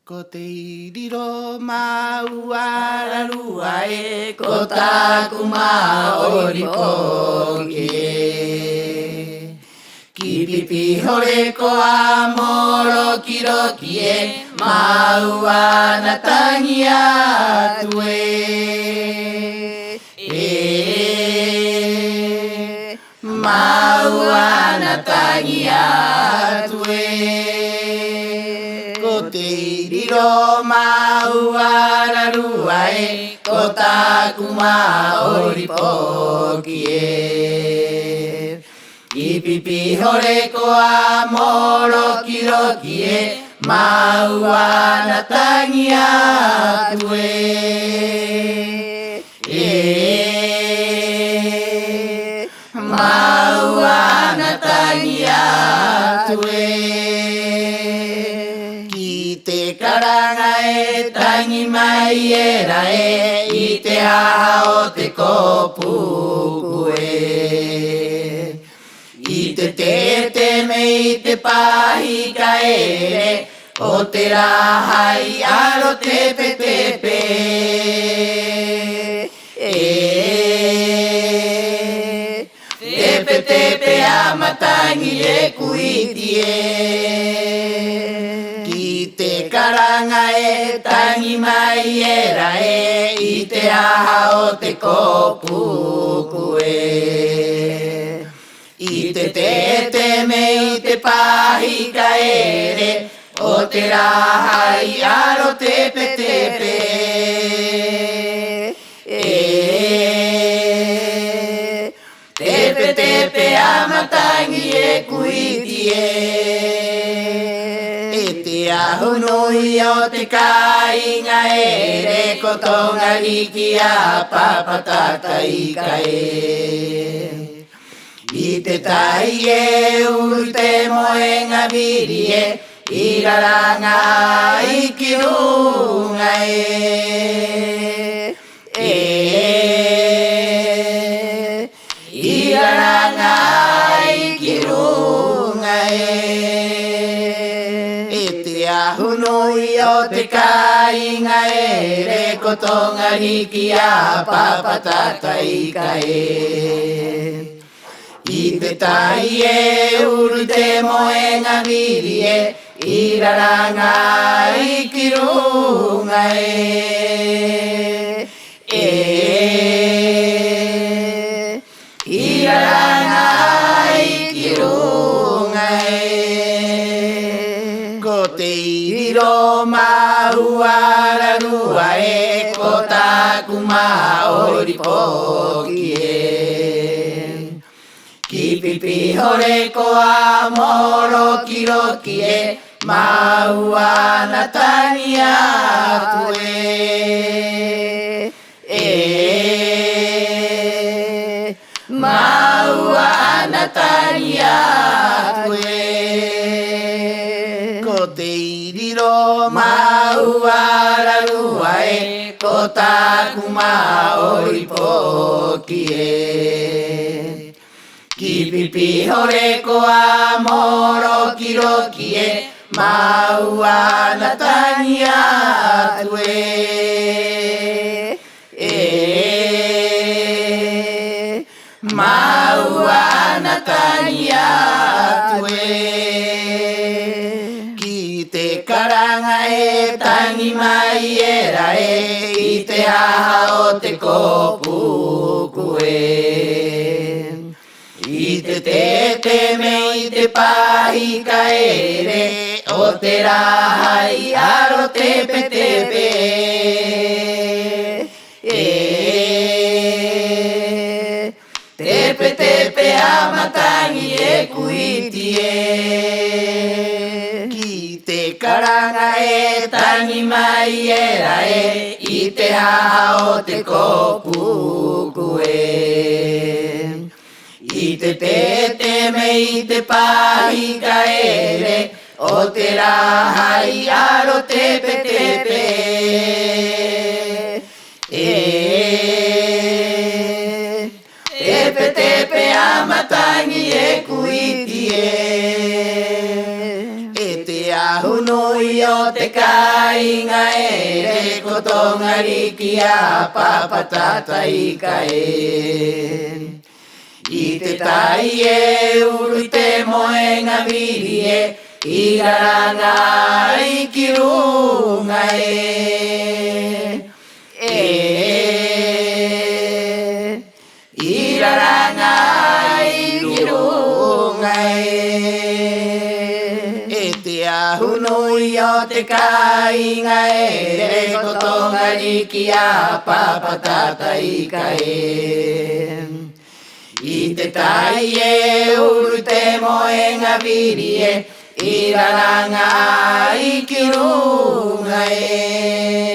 Ko te iriro maua rua e ko taku maori poki e. Ki pipi hore ko a moro ki roki e maua na tangi atu e. Maua na tangi atu e. Ko te iriro maua rarua e ko taku maori poki e. Ki pipi hore ko a moro ki roki e maua na tangi atu e. Maua na tangi atu e. Ki te karanga e tangi mai e rae i te aha o te kopuku e. I te tete me i te pahi ka ere o te rahai aro tepe tepe tepe tepe a matangi e kuiti e. Ki te karanga e tangi mai e rae i te aha o te kopuku e. I te tete me i te pahi ka ere o te rahai aro tepe tepe tepe tepe a matangi e kuiti e. Te ahunui o te kāinga ere ko tonga riki a papatata i ka e. I te tai e uru te moenga viri e i raranga i ki runga e. I raranga i ki runga e. Te ahunui o te kāinga ere ko tonga riki a papatata i ka e. I te tai e uru te moenga viri e i raranga i ki runga e. I raranga i ki runga e. Ko te iriro maua rarua e ko taku maori poki e. Ki pipi hore ko a moro ki roki e maua na tangi atu e. Maua na tangi atu e. Ko te iriro maua rarua e ko taku maori poki e. Ki pipi hore ko a moro ki roki e maua na tangi atu e. Maua na tangi atu e. Ki te karanga e tangi mai e rae i te aha o te kopuku e. I te tete me i te pahi ka ere o te rahai aro tepe tepe tepe tepe a matangi e kuiti e. Ki te karanga e tangi mai e rae i te aha o te kopuku e. I te tete me i te pahi ka ere o te rahai aro tepe tepe tepe tepe a matangi e kuiti e. Te ahu hunu I o te kāinga e re kotonga riki a papatata I ka e. I te tai e uru te moenga miri e I raranga I ki runga e. I raranga I ki runga e te ahunu I o te kāinga e re kotonga riki a papatata I ka e. I te tai e uru te moenga viri e I raranga I ki runga e.